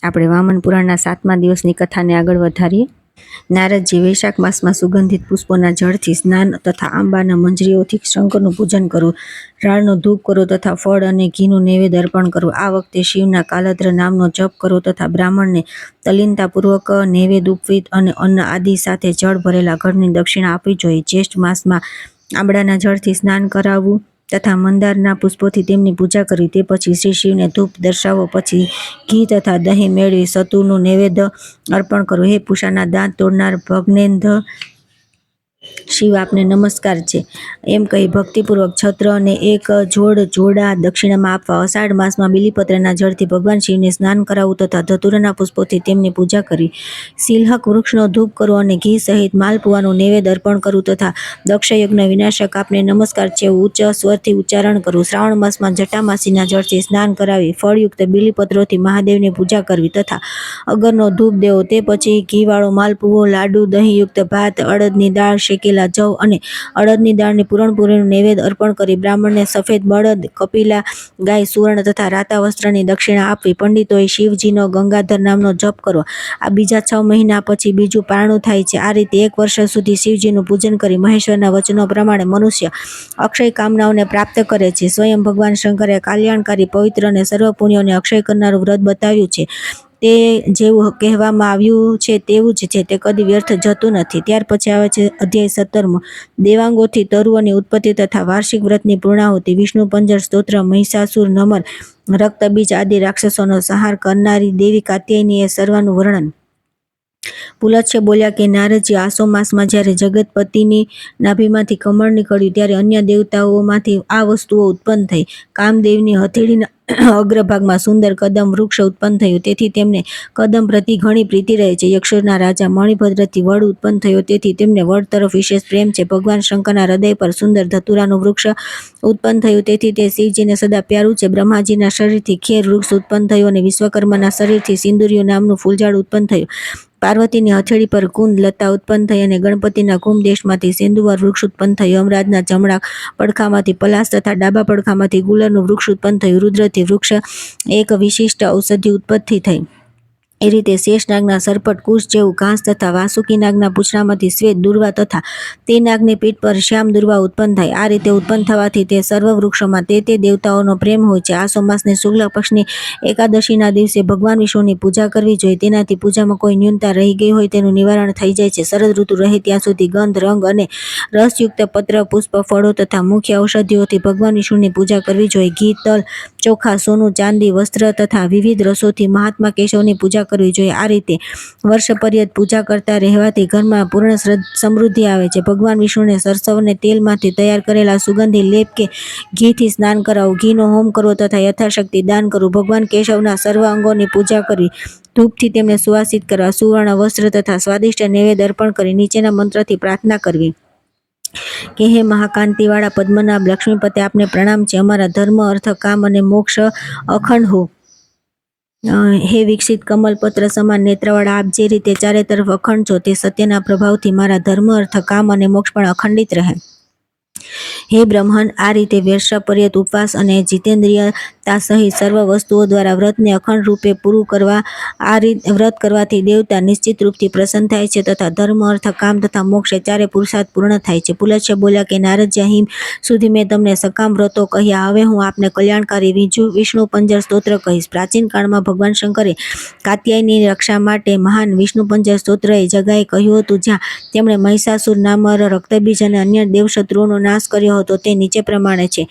આપણે વામન પુરાણના 7મા દિવસની કથાને આગળ વધારીએ. નારદજી વૈશાખ માસમાં સુગંધિત પુષ્પોના જળથી સ્નાન તથા આંબાના મંજરીઓથી શંકરનું પૂજન કરવું, રાળનો ધૂપ કરવો તથા ફળ અને ઘીનું નૈવેદ્ય અર્પણ કરવું. આ વખતે શિવના કાલદ્ર નામનો જપ કરવો તથા બ્રાહ્મણને તલ્લીનતાપૂર્વક નૈવેદ્ય ઉપવીત અને અન્ન આદિ સાથે જળ ભરેલા ઘરની દક્ષિણા આપવી જોઈએ. જ્યેષ્ઠ માસમાં આંબળાના જળથી સ્નાન કરાવવું તથા મંદારના પુષ્પોથી તેમની પૂજા કરવી. તે પછી શ્રી શિવને ધૂપ દર્શાવો, પછી ઘી તથા દહીં મેળવી સતુનું નૈવેદ્ય અર્પણ કરવું. હે પૂષાના દાંત તોડનાર ભગ્નેન્દ્ર શિવ, આપને નમસ્કાર છે એમ કહી ભક્તિપૂર્વક છત્ર અને એક જોડા દક્ષિણામાં આપવા. અષાઢ માસમાં બિલીપત્રના જળથી ભગવાન શિવને સ્નાન કરાવવું તથા ધતુરાના પુષ્પોથી તેમની પૂજા કરવી. સિલહક વૃક્ષનો ધૂપ કરવો અને ઘી સહિત માલપુવાનું નૈવેદ્ય અર્પણ કરવું તથા દક્ષયજ્ઞ વિનાશક આપને નમસ્કાર છે એવું ઉચ્ચ સ્વરથી ઉચ્ચારણ કરવું. શ્રાવણ માસમાં જટામાસીના જળથી સ્નાન કરાવી ફળયુક્ત બિલીપત્રોથી મહાદેવની પૂજા કરવી તથા અગરનો ધૂપ દેવો. તે પછી ઘીવાળો માલપુઓ, લાડુ, દહીંયુક્ત ભાત, અડદની દાળ, શેકેલા જવ અને અડદની દાળની પૂરણપૂરીનું નૈવેદ્ય અર્પણ કરી બ્રાહ્મણને સફેદ બળદ, કપિલા ગાય, સુવર્ણ તથા રાતા વસ્ત્રની દક્ષિણા આપવી. પંડિતોએ શિવજીનો ગંગાધર નામનો જપ કરવો. આ બીજા 6 મહિના પછી બીજું પારણું થાય છે. આ રીતે 1 વર્ષ સુધી શિવજીનું પૂજન કરી મહેશ્વરના વચનો પ્રમાણે મનુષ્ય અક્ષય કામનાઓને પ્રાપ્ત કરે છે. સ્વયં ભગવાન શંકરે કલ્યાણકારી, પવિત્ર અને સર્વ પુણ્યોને અક્ષય કરનારું વ્રત બતાવ્યું છે. તે જેવું કહેવામાં આવ્યું છે તેવું જ છે, તે કદી વ્યર્થ જતું નથી. ત્યાર પછી આવે છે અધ્યાય 17મો. દેવાંગોથી તરુઓની ઉત્પત્તિ તથા વાર્ષિક વ્રતની પૂર્ણાહુતિ. વિષ્ણુ પંજર સ્તોત્ર. મહિષાસુર, નમર, રક્તબીજ આદિ રાક્ષસોનો સંહાર કરનારી દેવી કાત્યાયની એ સર્વનું વર્ણન. પુલત્સ્ય બોલ્યા કે નારદજી, આસો માસમાં જ્યારે જગતપતિની નાભીમાંથી કમળ નીકળ્યું ત્યારે અન્ય દેવતાઓમાંથી આ વસ્તુઓ ઉત્પન્ન થઈ. કામદેવની હથેળીના અગ્રભાગમાં સુંદર કદમ વૃક્ષ ઉત્પન્ન થયું, તેથી તેમને કદમ પ્રતિ ઘણી પ્રીતિ રહે છે. યક્ષુરના રાજા મણિભદ્રથી વડ ઉત્પન્ન થયો, તેથી તેમને વડ તરફ વિશેષ પ્રેમ છે. ભગવાન શંકરના હૃદય પર સુંદર ધતુરાનું વૃક્ષ ઉત્પન્ન થયું, તેથી તે શિવજીને સદા પ્યારું છે. બ્રહ્માજીના શરીરથી ખેર વૃક્ષ ઉત્પન્ન થયું અને વિશ્વકર્માના શરીરથી સિંદુરિયું નામનું ફૂલઝાડ ઉત્પન્ન થયું. પાર્વતીની હથેળી પર કુંદ લતા ઉત્પન્ન થઈ અને ગણપતિના કુંભદેશમાંથી સેંદુવર વૃક્ષ ઉત્પન્ન થયું. અમરાજના જમણા પડખામાંથી પલાસ તથા ડાબા પડખામાંથી ગુલરનું વૃક્ષ ઉત્પન્ન થયું. રુદ્રથી વૃક્ષ એક વિશિષ્ટ ઔષધિ ઉત્પત્તિ થઈ. એ રીતે શેષ નાગના સરપટ કુશ જેવું ઘાસ તથા વાસુકી નાગના પૂંછડામાંથી શ્વેત દુર્વા તથા તે નાગની પીઠ પર શ્યામ દુર્વા ઉત્પન્ન થાય. આ રીતે ઉત્પન્ન થવાથી તે સર્વ વૃક્ષોમાં તે દેવતાઓનો પ્રેમ હોય છે. આસો માસની શુક્લ પક્ષની એકાદશીના દિવસે ભગવાન વિષ્ણુની પૂજા કરવી જોઈએ. તેનાથી પૂજામાં કોઈ ન્યૂનતા રહી ગઈ હોય તેનું નિવારણ થઈ જાય છે. શરદ ઋતુ રહે ત્યાં સુધી ગંધ, રંગ અને રસયુક્ત પત્ર, પુષ્પ, ફળો તથા મુખ્ય ઔષધિઓથી ભગવાન વિષ્ણુની પૂજા કરવી જોઈએ. ઘી, તલ, ચોખા, સોનું, ચાંદી, વસ્ત્ર તથા વિવિધ રસોથી મહાત્મા કેશવની પૂજા કરવી જોઈએ. આ રીતે વર્ષ પર્યંત પૂજા કરતા રહેવાથી ઘરમાં પૂર્ણ સમૃદ્ધિ આવે છે. ભગવાન વિષ્ણુને સરસવને તેલમાંથી તૈયાર કરેલા સુગંધી લેપ કે ઘીથી સ્નાન કરાવવું, ઘીનો હોમ કરવો તથા યથાશક્તિ દાન કરવું. ભગવાન કેશવના સર્વ અંગોની પૂજા કરવી, ધૂપથી તેમને સુવાસિત કરવા, સુવર્ણ વસ્ત્ર તથા સ્વાદિષ્ટ નૈવેદ્ય અર્પણ કરી નીચેના મંત્રથી પ્રાર્થના કરવી કે હે મહાકાંતિવાળા પદ્મનાભ લક્ષ્મીપતે, આપને પ્રણામ છે. અમારા ધર્મ, અર્થ, કામ અને મોક્ષ અખંડ હો. હે વિકસિત કમલપત્ર સમાન નેત્રવાળા, આપ જે રીતે ચારે તરફ અખંડ છો, તે સત્યના પ્રભાવથી મારા ધર્મ, અર્થ, કામ અને મોક્ષ પણ અખંડિત રહે. હે બ્રહ્મન, આ રીતે વર્ષ પર્યંત ઉપવાસ અને જીતેન્દ્રિયતા સહિત સર્વ વસ્તુઓ દ્વારા વ્રતને અખંડ રૂપે પૂરું કરવા. આ વ્રત કરવાથી દેવતા નિશ્ચિત રૂપથી પ્રસન્ન થાય છે તથા ધર્મ, અર્થ, કામ તથા મોક્ષ ચારે પુરુષાર્થ પૂર્ણ થાય છે. પુલત્સ્ય બોલ્યા કે નારદજી, અહીં સુધી મેં તમને સકામ વ્રતો કહ્યા. હવે હું આપને કલ્યાણકારી વિષ્ણુ પંજર સ્તોત્ર કહીશ. પ્રાચીન કાળમાં ભગવાન શંકરે કાત્યાયની રક્ષા માટે મહાન વિષ્ણુ પંજર સ્તોત્ર એ જગાએ કહ્યું હતું, જ્યાં તેમણે મહિષાસુર, નામર, રક્તબીજ અને અન્ય દેવશત્રુઓનો નાશ કર્યો હતો. તે નીચે પ્રમાણે છે.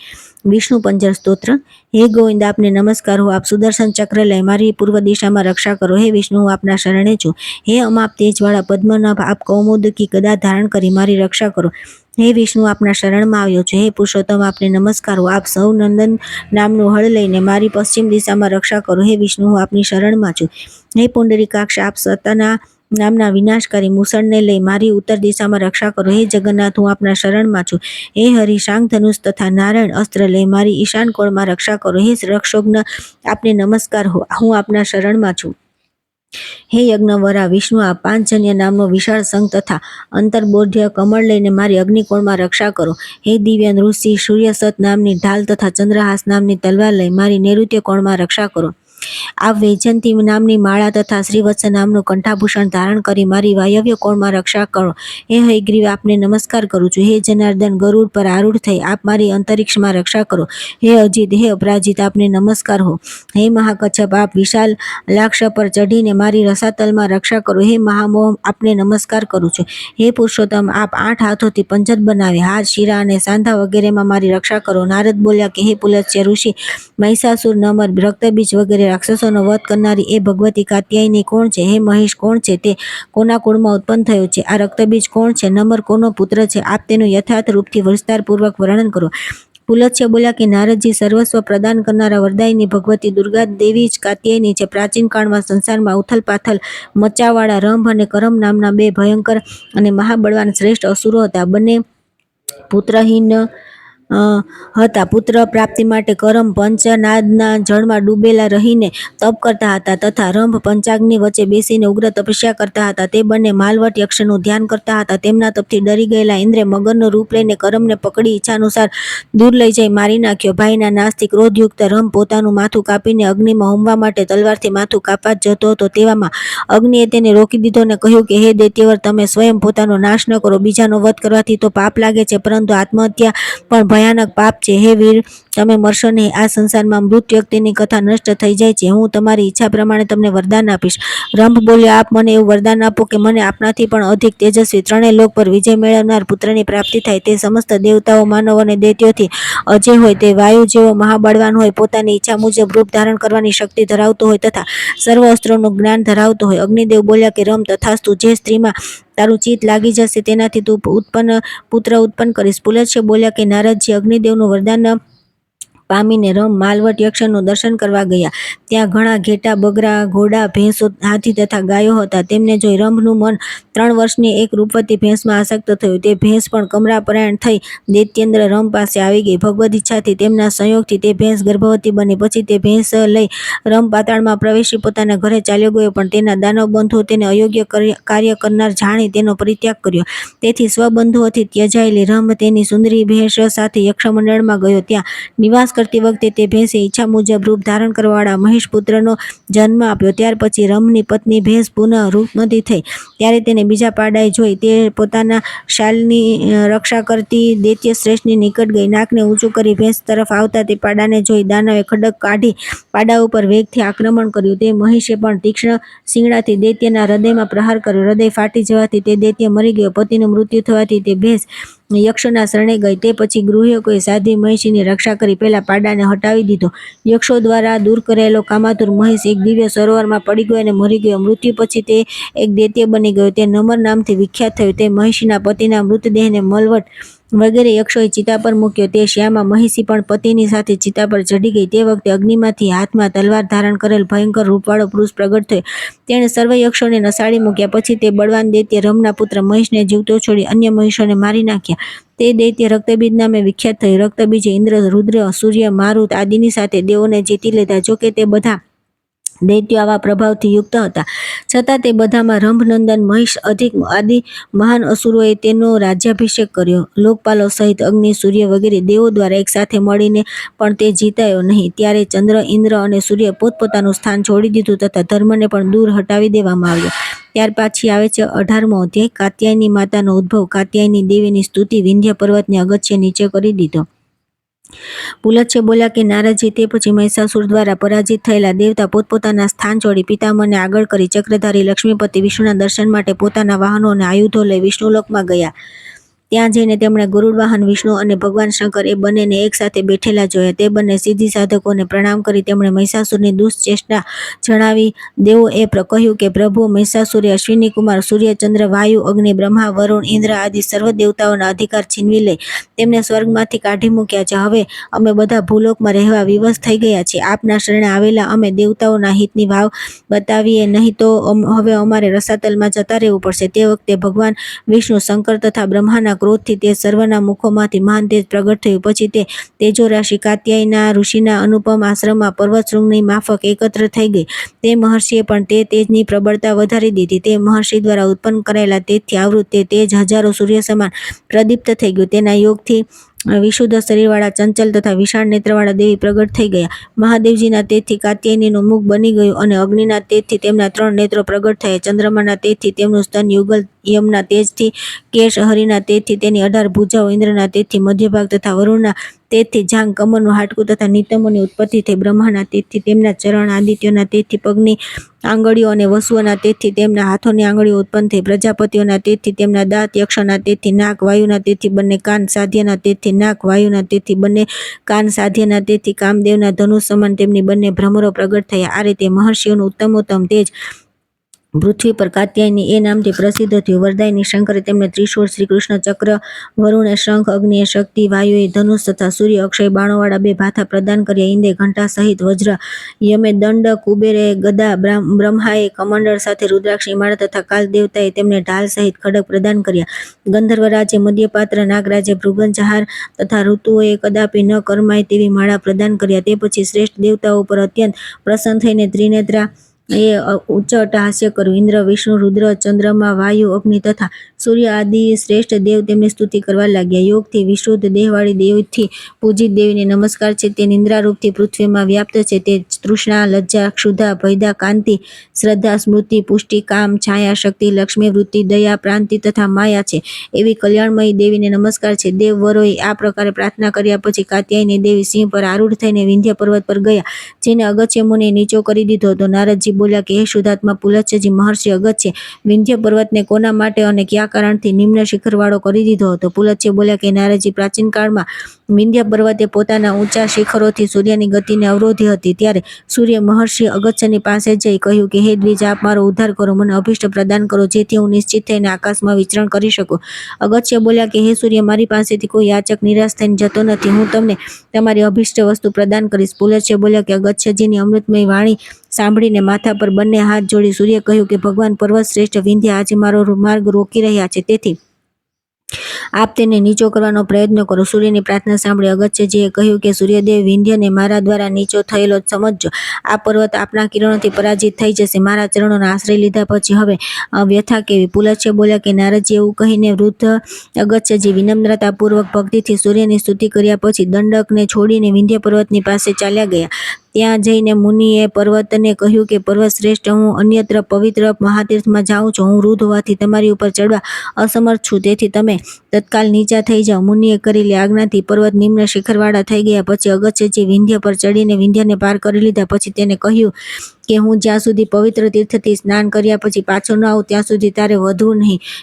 વિષ્ણુ પંજર સ્તોત્ર. હે ગોવિંદ, આપને નમસ્કાર હો. આપ સુદર્શન ચક્ર લઈ મારી પૂર્વ દિશામાં રક્ષા કરો. હે વિષ્ણુ, હું આપના શરણે છું. હે અમાપ તેજવાળા પદ્મનાભ, આપ કૌમુદકી ગદા ધારણ કરી મારી રક્ષા કરો. હે વિષ્ણુ, આપના શરણમાં આવ્યો છું. હે પુરુષોત્તમ, આપને નમસ્કાર હો. આપ સૌ નંદન નામનું હળ લઈને મારી પશ્ચિમ દિશામાં રક્ષા કરો. હે વિષ્ણુ, હું આપની શરણમાં છું. હે પુંડરીકાક્ષ, આપ સતના નામના વિનાશકારી મૂષણને લઈ મારી ઉત્તર દિશામાં રક્ષા કરો. હે જગન્નાથ, હું આપના શરણમાં છું. હે હરિ, શાંગ ધનુષ તથા નારાયણ અસ્ત્ર લઈ મારી ઈશાન કોળમાં રક્ષા કરો. હે રક્ષોઘ્ન, આપને નમસ્કાર હો. હું આપના શરણમાં છું. હે યજ્ઞવરા વિષ્ણુ, આ પાંચજન્ય નામનો વિશાળ સંઘ તથા અંતર્બોધ્ય કમળ લઈને મારી અગ્નિકોણમાં રક્ષા કરો. હે દિવ્ય નૃસિંહ, સૂર્યસત નામની ઢાલ તથા ચંદ્રહાસ નામની તલવાર લઈ મારી નૈઋત્ય કોણમાં રક્ષા કરો. આ વૈજયંતી નામની માળા તથા શ્રીવત્સ નામનું કંઠાભૂષણ ધારણ કરી મારી વાયવ્ય કોણમાં રક્ષા કરો. હે હયગ્રીવ, આપને નમસ્કાર કરું છું. હે જનાર્દન, ગરુડ પર આરૂઢ થઈ આપ મારી અંતરિક્ષમાં રક્ષા કરો. હે અજીત, હે અપરાજિત, આપને નમસ્કાર હો. હે મહાકચ્છપ, આપ વિશાલ લાક્ષ પર ચઢીને મારી રસાતલમાં રક્ષા કરો. હે મહામોહ, આપને નમસ્કાર કરું છું. હે પુરુષોત્તમ, આપ 8 હાથોથી પંજર બનાવે હાથ, શિરા અને સાંધા વગેરેમાં મારી રક્ષા કરો. નારદ બોલ્યા કે હે પુલત્સ્ય ઋષિ, મહિષાસુર, નમર, રક્તબીજ વગેરે રાક્ષસોનો વધ કરનારી એ ભગવતી કાત્યાયની કોણ છે? હે મહિષ કોણ છે? તે કોના કુળમાં ઉત્પન્ન થયો છે? આ રક્તબીજ કોણ છે? નમર કોનો પુત્ર છે? આપ તેનું યથાર્થ રૂપથી વિસ્તારપૂર્વક વર્ણન કરો. પુલત્સ્ય બોલ્યા કે નારદજી, સર્વસ્વ પ્રદાન કરનારા વરદાયિની ભગવતી દુર્ગા દેવી જ કાત્યાયની છે. પ્રાચીન કાળમાં સંસારમાં ઉથલપાથલ મચાવાળા રંભ અને કરમ નામના 2 ભયંકર અને મહાબળવાન શ્રેષ્ઠ અસુરો હતા. બંને પુત્રહીન હતા. પુત્ર પ્રાપ્તિ માટે કરમ પંચનાદના જળમાં ડૂબેલા રહીને તપ કરતા હતા તથા રંભ પંચાગ્નિ વચ્ચે બેસીને ઉગ્ર તપસ્યા કરતા હતા. તે બંને માલવટ યક્ષનું ધ્યાન કરતા હતા. તેમના તપથી ડરી ગયેલા ઇન્દ્રે મગરનું રૂપ લઈને કરમને પકડી ઈચ્છાનુસાર દૂર લઈ જઈ મારી નાખ્યો. ભાઈના નાશથી ક્રોધયુક્ત રંભ પોતાનું માથું કાપીને અગ્નિમાં હોમવા માટે તલવારથી માથું કાપવા જ જતો હતો. તેવામાં અગ્નિએ તેને રોકી દીધો અને કહ્યું કે હે દૈત્યવર, તમે સ્વયં પોતાનો નાશ ન કરો. બીજાનો વધ કરવાથી તો પાપ લાગે છે, પરંતુ આત્મહત્યા પણ ભયાનક પાપ છે. હે વીર, તમે મરશો નહીં. આ સંસારમાં મૃત વ્યક્તિની કથા નષ્ટ થઈ જાય છે. હું તમારી ઈચ્છા પ્રમાણે તમને વરદાન આપીશ. રંભ બોલ્યો, આપ મને એવું વરદાન આપો કે મને આપનાથી પણ અધિક તેજસ્વી 3 લોક પર વિજય મેળવનાર પુત્રની પ્રાપ્તિ થાય. તે સમસ્ત દેવતાઓ, માનવ અને દૈત્યોથી અજય હોય, તે વાયુ જેવો મહાબળવાન હોય, પોતાની ઈચ્છા મુજબ રૂપ ધારણ કરવાની શક્તિ ધરાવતો હોય તથા સર્વ અસ્ત્રોનું જ્ઞાન ધરાવતો હોય. અગ્નિદેવ બોલ્યા કે રમ, તથાસ્તુ. જે સ્ત્રીમાં તારું ચિત્ત લાગી જશે તેનાથી તું પુત્ર ઉત્પન્ન કરીશ. પુલત્સ્ય બોલ્યા કે નારદજી, અગ્નિદેવનું વરદાન પામીને રમ માલવટ યક્ષનું દર્શન કરવા ગયા. ત્યાં ઘણા ઘેટા, બગરા, ઘોડા, ભેંસો, હાથી તથા ગાયો હતા. તેમને જોઈ રંભનું મન 3 વર્ષની એક રૂપવતી ભેંસમાં આસક્ત થયું. તે ભેંસ પણ કમરાપરાયણ થઈ દૈત્યેન્દ્ર રંભ પાસે આવી ગઈ. ભગવદ ઈચ્છાથી તેમના સંયોગથી તે ભેંસ ગર્ભવતી બની. પછી તે ભેંસ લઈ રંભ પાતાળમાં પ્રવેશી પોતાના ઘરે ચાલ્યો ગયો. પણ તેના દાનવ બંધુઓ તેને અયોગ્ય કાર્ય કરનાર જાણી તેનો પરિત્યાગ કર્યો. તેથી સ્વબંધુઓથી ત્યજાયેલી રંભ તેની સુંદરી ભેંસ સાથે યક્ષમંડળમાં ગયો. ત્યાં નિવાસ કરતી વખતે તે ભેંસે ઈચ્છા મુજબ રૂપ ધારણ કરવાવાળા મહિષપુત્રનો જન્મ આપ્યો. ત્યાર પછી રંભની પત્ની ભેંસ પુનઃ રૂપમતી થઈ. ત્યારે તેને બીજા પાડાએ જોઈ. તે પોતાના શાલની રક્ષા કરતી દૈત્ય શ્રેષ્ઠની નિકટ ગઈ. નાકને ઊંચું કરી ભેંસ તરફ આવતા તે પાડાને જોઈ દાનવે ખડગ કાઢી પાડા ઉપર વેગથી આક્રમણ કર્યું. તે મહિષે પણ તીક્ષ્ણ શિંગડાથી દૈત્યના હૃદયમાં પ્રહાર કર્યો. હૃદય ફાટી જવાથી તે દૈત્ય મરી ગયો. પતિનું મૃત્યુ થવાથી તે ભેંસ યક્ષોના શરણે ગઈ. તે પછી ગૃહ્યોએ સાધ્વી મહિષીની રક્ષા કરી પેલા પાડાને હટાવી દીધો. યક્ષો દ્વારા દૂર કરાયેલો કામાતુર મહિષ એક દિવ્ય સરોવરમાં પડી ગયો અને મરી ગયો. મૃત્યુ પછી તે એક દૈત્ય બની ગયો. તે નમર નામથી વિખ્યાત થયો. તે મહિષીના પતિના મૃતદેહને મલવટ વગેરે યક્ષોએ ચિતા પર મૂક્યો. તે શ્યામા મહિષી પણ પતિની સાથે ચિતા પર ચઢી ગઈ. તે વખતે અગ્નિમાંથી હાથમાં તલવાર ધારણ કરેલ ભયંકર રૂપવાળો પુરુષ પ્રગટ થયો. તેણે સર્વ યક્ષોને નસાડી મૂક્યા. પછી તે બળવાન દૈત્ય રમના પુત્ર મહિષને જીવતો છોડી અન્ય મહિષોને મારી નાખ્યા. તે દૈત્ય રક્તબીજ નામે વિખ્યાત થયું. રક્તબીજે ઇન્દ્ર, રુદ્ર, સૂર્ય, મારુત આદિની સાથે દેવોને જીતી લીધા. જોકે તે બધા દૈત્યો આવા પ્રભાવથી યુક્ત હતા, છતાં તે બધામાં રંભનંદન મહિષ આદિ મહાન અસુરોએ તેનો રાજ્યાભિષેક કર્યો. લોકપાલો સહિત અગ્નિ, સૂર્ય વગેરે દેવો દ્વારા એક સાથે મળીને પણ તે જીતાયો નહીં. ત્યારે ચંદ્ર, ઇન્દ્ર અને સૂર્ય પોતપોતાનું સ્થાન છોડી દીધું તથા ધર્મને પણ દૂર હટાવી દેવામાં આવ્યો. ત્યાર પછી આવે છે 18મો અધ્યાય, કાત્યાયની માતાનો ઉદ્ભવ. કાત્યાયની દેવીની સ્તુતિ. વિંધ્ય પર્વતને અગત્ય નીચે કરી દીધો. પુલત્સ્ય બોલ્યા કે નારદજી, તે પછી મહિષાસુર દ્વારા પરાજિત થયેલા દેવતા પોતપોતાના સ્થાન છોડી પિતામહને આગળ કરી ચક્રધારી લક્ષ્મીપતિ વિષ્ણુના દર્શન માટે પોતાના વાહનો અને આયુધો લઈ વિષ્ણુલોકમાં ગયા. ત્યાં જઈને તેમણે ગરુડ વાહન વિષ્ણુ અને ભગવાન શંકર એ બંનેને એક સાથે બેઠેલા જોયા. તે બંને સિદ્ધિ સાધકોને પ્રણામ કરી તેમણે મહિષાસુરની દુષ્ચેષ્ટા જણાવી. દેવોએ કહ્યું કે પ્રભુ, મહિષાસુરે અશ્વિની કુમાર સૂર્ય, ચંદ્ર, વાયુ, અગ્નિ, બ્રહ્મા, વરુણ, ઇન્દ્ર આદિ સર્વ દેવતાઓના અધિકાર છીનવી લઈ તેમને સ્વર્ગમાંથી કાઢી મૂક્યા છે. હવે અમે બધા ભૂલોકમાં રહેવા વિવશ થઈ ગયા છીએ. આપના શરણે આવેલા અમે દેવતાઓના હિતની ભાવ બતાવીએ, નહીં તો હવે અમારે રસાતલમાં જતા રહેવું પડશે. તે વખતે ભગવાન વિષ્ણુ, શંકર તથા બ્રહ્માના ક્રોધથી તે સર્વના મુખોમાંથી મહાન તેજ પ્રગટ થયું. પછી તે તેજો રાશિ કાત્યાયના ઋષિના અનુપમ આશ્રમમાં પર્વત શૃંગની માફક એકત્ર થઈ ગઈ. તે મહર્ષિએ પણ તે તેજની પ્રબળતા વધારી દીધી. તે મહર્ષિ દ્વારા ઉત્પન્ન કરાયેલા તેજથી આવૃત તે તેજ હજારો સૂર્ય સમાન પ્રદીપ્ત થઈ ગયું. તેના યોગથી વિશુદ્ધ શરીરવાળા, ચંચલ તથા વિશાળ નેત્રવાળા દેવી પ્રગટ થઈ ગયા. મહાદેવજીના તેજથી કાત્યાયનીનું મુખ બની ગયું અને અગ્નિના તેજથી તેમના 3 નેત્રો પ્રગટ થયા. ચંદ્રમાના તેજથી તેમનું સ્તન યુગલ, યમના તેજથી કેશ, હરિના તેજથી તેની 18 ભુજાઓ, ઇન્દ્રના તેજથી મધ્યભાગ તથા વરુણના તેજથી જાંઘ, કમરનું હાડકું તથા નિતંબોની ઉત્પત્તિ થઈ. બ્રહ્માના તેજથી તેમના ચરણ, આદિત્યોના તેજથી પગની આંગળીઓ અને વસુઓના તેજથી તેમના હાથોની આંગળીઓ ઉત્પન્ન થઈ. પ્રજાપતિઓના તેજથી તેમના દાંત, યક્ષના તેજથી નાક, વાયુના તેજથી બંને કાન, સાધ્યના તેજથી નાક, વાયુના તેજથી બંને કાન, સાધ્યના તેજથી કામદેવના ધનુષ સમાન તેમની બંને ભ્રમરો પ્રગટ થયા. આ રીતે મહર્ષિઓનું ઉત્તમોત્તમ તેજ પૃથ્વી પર કાત્યાયની એ નામથી પ્રસિદ્ધ થયું. વરદાયની શંકરે તેમને ત્રિશૂળ, શ્રીકૃષ્ણ ચક્ર, વરુણે શંખ, અગ્નિએ શક્તિ, વાયુએ ધનુષ તથા સૂર્ય અક્ષય બાણોવાળા 2 ભાથા પ્રદાન કર્યા. ઇન્દ્રે ઘંટા સહિત વજ્ર, યમે દંડ, કુબેરે ગદા, બ્રહ્માએ કમંડળ સાથે રુદ્રાક્ષની માળા તથા કાલ દેવતાએ તેમને ઢાલ સહિત ખડગ પ્રદાન કર્યા. ગંધર્વરાજે મધ્યપાત્ર, નાગરાજે ભૃગંજહાર તથા ઋતુઓએ કદાપી ન કરમાય તેવી માળા પ્રદાન કર્યા. તે પછી શ્રેષ્ઠ દેવતાઓ પર અત્યંત પ્રસન્ન થઈને ત્રિનેત્રા એ ઉચ્ચ અટ્ટહાસ્ય કર્યું. ઇન્દ્ર, વિષ્ણુ, રુદ્ર, ચંદ્રમા, વાયુ, અગ્નિ તથા સૂર્ય આદિ શ્રેષ્ઠ દેવ તેમની સ્તુતિ કરવા લાગ્યા. યોગથી વિશુદ્ધ દેહવાળી દેવથી પૂજિત દેવીને નમસ્કાર છે. તે નિંદ્રારૂપથી પૃથ્વીમાં વ્યાપ્ત છે. તે તૃષ્ણા, લજ્જા, ક્ષુધા, ભયદા, કાંતિ, શ્રદ્ધા, સ્મૃતિ, પુષ્ટિ, કામ, છાયા, શક્તિ, લક્ષ્મી, વૃત્તિ, દયા, પ્રાંતિ તથા માયા છે. એવી કલ્યાણમયી દેવીને નમસ્કાર છે. દેવવરોએ આ પ્રકારે પ્રાર્થના કર્યા પછી કાત્યાયની દેવી સિંહ પર આરૂઢ થઈને વિંધ્ય પર્વત પર ગયા, જેને અગસ્ત્ય મુનિએ નીચો કરી દીધો હતો. નારદજી બોલ્યા કે હે શુદ્ધાત્મા પુલત્સ્યજી મહર્ષિ અગસ્ત્ય, વિંધ્ય પર્વતને કોના માટે અને કયા કારણથી નિમ્ન શિખરવાળો કરી દીધો હતો? પુલત્સ્ય બોલ્યા કે નારદજી, પ્રાચીન કાળમાં વિંધ્ય પર્વતે પોતાના ઊંચા શિખરોથી સૂર્યની ગતિને અવરોધી હતી. ત્યારે સૂર્ય મહર્ષિ અગસ્ત્યની પાસે જઈ કહ્યું કે હે દ્વિજ, આપ મારો ઉદ્ધાર કરો, મને અભિષ્ટ પ્રદાન કરો, જેથી હું નિશ્ચિત થઈને આકાશમાં વિચરણ કરી શકું. અગસ્ત્ય બોલ્યા કે હે સૂર્ય, મારી પાસેથી કોઈ યાચક નિરાશ થઈને જતો નથી. હું તમને તમારી અભિષ્ટ વસ્તુ પ્રદાન કરીશ. પુલત્સ્ય બોલ્યા કે અગસ્ત્યજીની અમૃતમય વાણી સાંભળીને માથા પર બંને હાથ જોડી સૂર્ય કહ્યું કે ભગવાન પર્વત શ્રેષ્ઠ વિંધ્ય આજે મારો માર્ગ રોકી રહ્યા છે, તેથી આપ તેને નીચો કરવાનો પ્રયત્ન કરો. સૂર્યની પ્રાર્થના સાંભળી અગસ્ત્યજીએ કહ્યું કે સૂર્યદેવ, વિંધ્યને મારા દ્વારા નીચો થયેલો સમજજો. આ પર્વત આપના કિરણોથી પરાજિત થઈ જશે. મારા ચરણોનો આશ્રય લીધા પછી હવે વ્યથા કેવી? પુલત્સ્ય બોલ્યા કે નારદજી, એવું કહીને વૃદ્ધ અગસ્ત્યજી વિનમ્રતાપૂર્વક ભક્તિથી સૂર્યની સ્તુતિ કર્યા પછી દંડકને છોડીને વિંધ્ય પર્વતની પાસે ચાલ્યા ગયા. ત્યાં જઈને મુનિએ પર્વતને કહ્યું કે પર્વત શ્રેષ્ઠ, હું અન્યત્ર પવિત્ર મહાતીર્થમાં જાઉં છું. હું વૃદ્ધ હોવાથી તમારી ઉપર ચડવા અસમર્થ છું, તેથી તમે તત્કાલ નીચા થઈ જાઓ. મુનિએ કરેલી આજ્ઞાથી પર્વત નિમ્ન શિખરવાળા થઈ ગયા. પછી અગસ્ત્યજી વિંધ્ય પર ચડીને વિંધ્યને પાર કરી લીધા. પછી તેને કહ્યું કે હું જ્યાં સુધી પવિત્ર તીર્થથી સ્નાન કર્યા પછી પાછો ન આવું ત્યાં સુધી તારે વધવું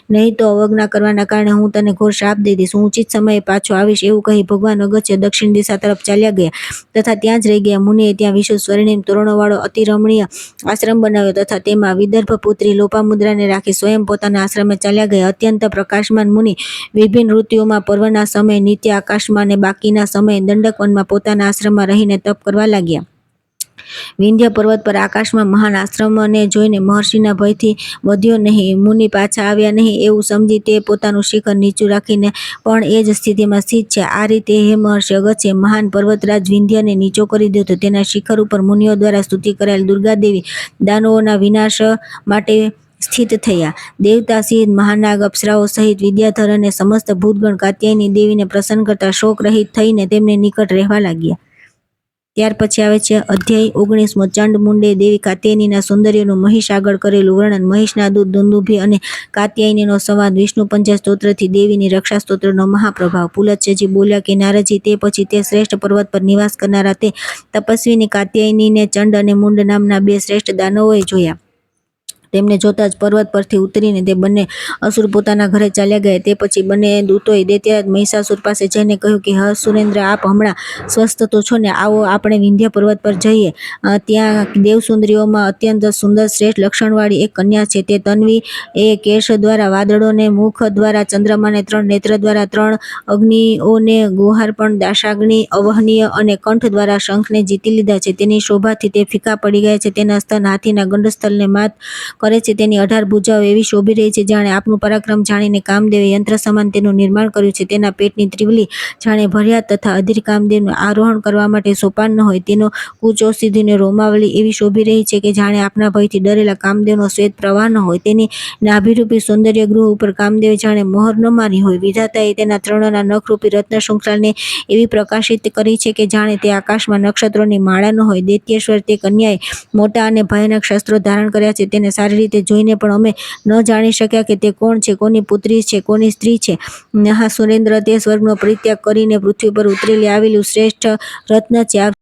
નહીં તો અવજ્ઞા કરવાના કારણે હું તને ઘોર શ્રાપ દઈ દઈશ. હું ઉચિત સમયે પાછો આવીશ. એવું કહી ભગવાન અગસ્ત્ય દક્ષિણ દિશા તરફ ચાલ્યા ગયા તથા ત્યાં જ રહી ગયા. મુનિએ ત્યાં વિશુદ્ધ સ્વર્ણિમ તોરણોવાળો અતિ રમણીય આશ્રમ બનાવ્યો તથા તેમાં વિદર્ભ પુત્રી લોપામુદ્રાને રાખી સ્વયં પોતાના આશ્રમે ચાલ્યા ગયા. અત્યંત પ્રકાશમાન મુનિ વિભિન્ન ઋતુઓમાં, પર્વના સમયે નિત્ય આકાશમાં અને બાકીના સમયે દંડકવનમાં પોતાના આશ્રમમાં રહીને તપ કરવા લાગ્યા. વિંધ્ય પર્વત પર આકાશમાં મહાન આશ્રમને જોઈને મહર્ષિના ભયથી વધ્યો નહીં. મુનિ પાછા આવ્યા નહીં એવું સમજી તે પોતાનું શિખર નીચું રાખીને પણ એ જ સ્થિતિમાં સ્થિત છે. આ રીતે હે મહર્ષિ અગસ્ત્ય, મહાન પર્વતરાજ વિંધ્યને નીચો કરી દીધો. તેના શિખર ઉપર મુનિઓ દ્વારા સ્તુતિ કરાયેલ દુર્ગાદેવી દાનવોના વિનાશ માટે સ્થિત થયા. દેવતા, સિદ્ધ, મહાનાગ, અપ્સરાઓ સહિત વિદ્યાધર અને સમસ્ત ભૂતગણ કાત્યાયની દેવીને પ્રસન્ન કરતા શોક રહિત થઈને તેમને નિકટ રહેવા લાગ્યા. ત્યાર પછી આવે છે અધ્યાય 19મો. ચંડ-મુંડે દેવી કાત્યાયનીના સૌંદર્યનું મહિષ આગળ કરેલું વર્ણન. મહિષના દૂત દુંદુભી અને કાત્યાયનીનો સંવાદ. વિષ્ણુ પંચા સ્તોત્રથી દેવીની રક્ષા સ્તોત્રનો મહાપ્રભાવ. પુલત્સ્યજી બોલ્યા કે નારદજી, તે પછી તે શ્રેષ્ઠ પર્વત પર નિવાસ કરનારા તે તપસ્વીની કાત્યાયનીને ચંડ અને મુંડ નામના 2 શ્રેષ્ઠ દાનવોએ જોયા. તેમને જોતા જ પર્વત પરથી ઉતરીને તે બંને અસુર પોતાના ઘરે ચાલ્યા ગયા. તે પછી બંને દૂતોએ દૈત્યરાજ મહિષાસુર પાસે જઈને કહ્યું કે હે સુરેન્દ્ર, આપ હમણાં સ્વસ્થ તો છો ને? આવો આપણે વિંધ્ય પર્વત પર જઈએ. ત્યાં દેવસુંદરીઓમાં અત્યંત સુંદર શ્રેષ્ઠ લક્ષણવાળી એક કન્યા છે. તે તન્વી એ કેશ દ્વારા વાદળોને, મુખ દ્વારા ચંદ્રમાને, 3 નેત્ર દ્વારા 3 અગ્નિઓને, ગુહાર્પણ, દાશાગ્નિ, અવહનીય અને કંઠ દ્વારા શંખને જીતી લીધા છે. તેની શોભાથી તે ફીકા પડી ગયા છે. તેના સ્તન હાથીના ગંડસ્થલને માત કરે છે. તેની 18 ભુજાઓ એવી શોભી રહી છે, જાણે આપનું પરાક્રમ જાણીને કામદેવે યંત્ર સમાન તેનું નિર્માણ કર્યું છે. તેના પેટની ત્રિવલી જાણે ભર્યા તથા અધીર કામદેવનું આરોહણ કરવા માટે સોપાન ન હોય. તેનો કૂચ ઓસીધીને રોમાવલી એવી શોભી રહી છે કે જાણે આપના ભયથી ડરેલા કામદેવનો શ્વેત પ્રવાહ ન હોય. તેની નાભિરૂપી સૌંદર્ય ગૃહ ઉપર કામદેવે જાણે મોહર ન મારી હોય. વિધાતાએ તેના ત્રણના નખરૂપી રત્ન શૃંખલાને એવી પ્રકાશિત કરી છે કે જાણે તે આકાશમાં નક્ષત્રોની માળા ન હોય. દૈત્યેશ્વર તે કન્યાએ મોટા અને ભયાનક શસ્ત્રો ધારણ કર્યા છે. તેને સારી રીતે જોઈને પણ અમે ન જાણી શક્યા કે તે કોણ છે, કોની પુત્રી છે, કોની સ્ત્રી છે. સુરેન્દ્ર તે સ્વર્ગનો પરિત્યાગ કરીને પૃથ્વી પર ઉતરી આવેલું શ્રેષ્ઠ રત્ન છે.